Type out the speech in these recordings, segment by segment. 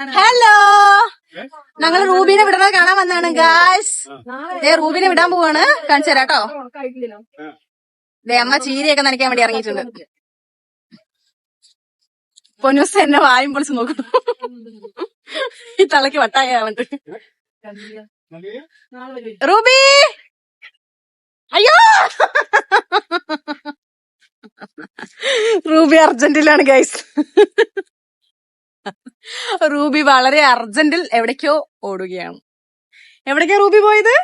Hello, ഞങ്ങൾ റൂബിനെ വിടുന്നത് കാണാൻ വന്നാണ് ഗായ്സ്. റൂബിനെ വിടാൻ പോവാണ്, കാണിച്ചു തരാം കേട്ടോ. അമ്മ ചീരയൊക്കെ നനയ്ക്കാൻ വേണ്ടി ഇറങ്ങിയിട്ടുണ്ട്. പൊന്നൂസ് എന്നെ വായും പൊളിച്ച് നോക്കുന്നു. ഈ തലക്ക് വട്ടായാവുണ്ട്. റൂബി, അയ്യോ റൂബി അർജന്റിലാണ് ഗൈസ്. റൂബി വളരെ അർജന്റിൽ എവിടേക്കോ ഓടുകയാണ്. എവിടേക്കാ റൂബി പോയത്?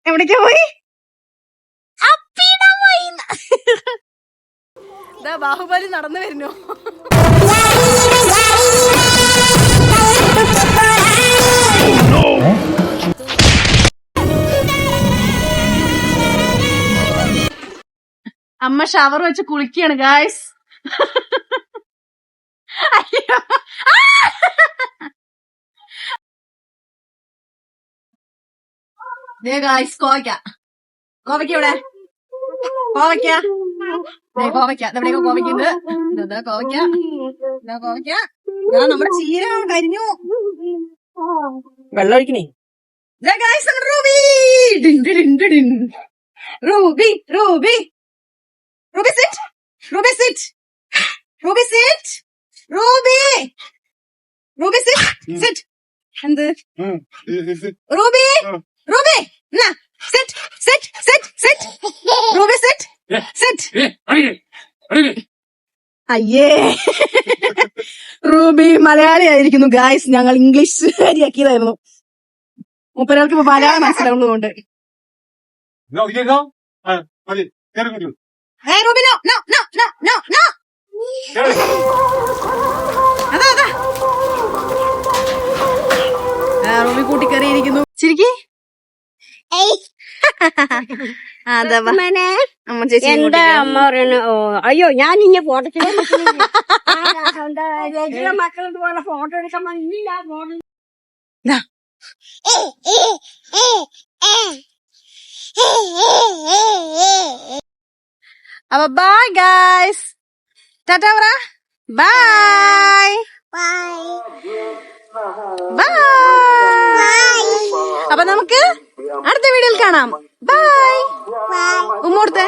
എവിടേക്കാ പോയി? ബാഹുബലി നടന്നു വരുന്നു. അമ്മ ഷവർ വെച്ച് കുളിക്കുകയാണ് ഗായ്സ്. അയ്യോ, ഗായ്സ് കോവയ്ക്ക ഇവിടെ, കോവയ്ക്ക എവിടെയൊക്കെ കോവയ്ക്കുണ്ട്. കോവയ്ക്ക നമ്മുടെ ചീര കരിഞ്ഞു. വെള്ളം ഒഴിക്കണേ. Ruby Ruby Ruby Ruby sit, Ruby sit, Ruby sit, Ruby Ruby sit, sit. എന്ത് Ruby? Ruby sit, sit, sit, sit. Ruby sit, sit. അയ്യേ, റൂബി മലയാളി ആയിരിക്കുന്നു ഗായ്സ്. ഞങ്ങൾ ഇംഗ്ലീഷ് ശരിയാക്കിയതായിരുന്നു. മൂപ്പരാൾക്ക് ഇപ്പൊ മലയാളം മനസ്സിലാവുന്നതുകൊണ്ട്. റൂബി കൂട്ടിക്കറിയിരിക്കുന്നു. ചിരിക്കി എന്റെ അമ്മ പറയണ, അയ്യോ ഞാൻ ഇനി ഫോട്ടോ മക്കളുടെ പോലെ ഫോട്ടോ എടുക്കാൻ ഇല്ല. അപ്പൊ ബൈ ഗൈസ്, ടാറ്റാ പറ. Bye bye. അപ്പൊ നമുക്ക് അടുത്ത വീഡിയോയിൽ കാണാം. ബൈ. ഉമ്മോടുത്തെ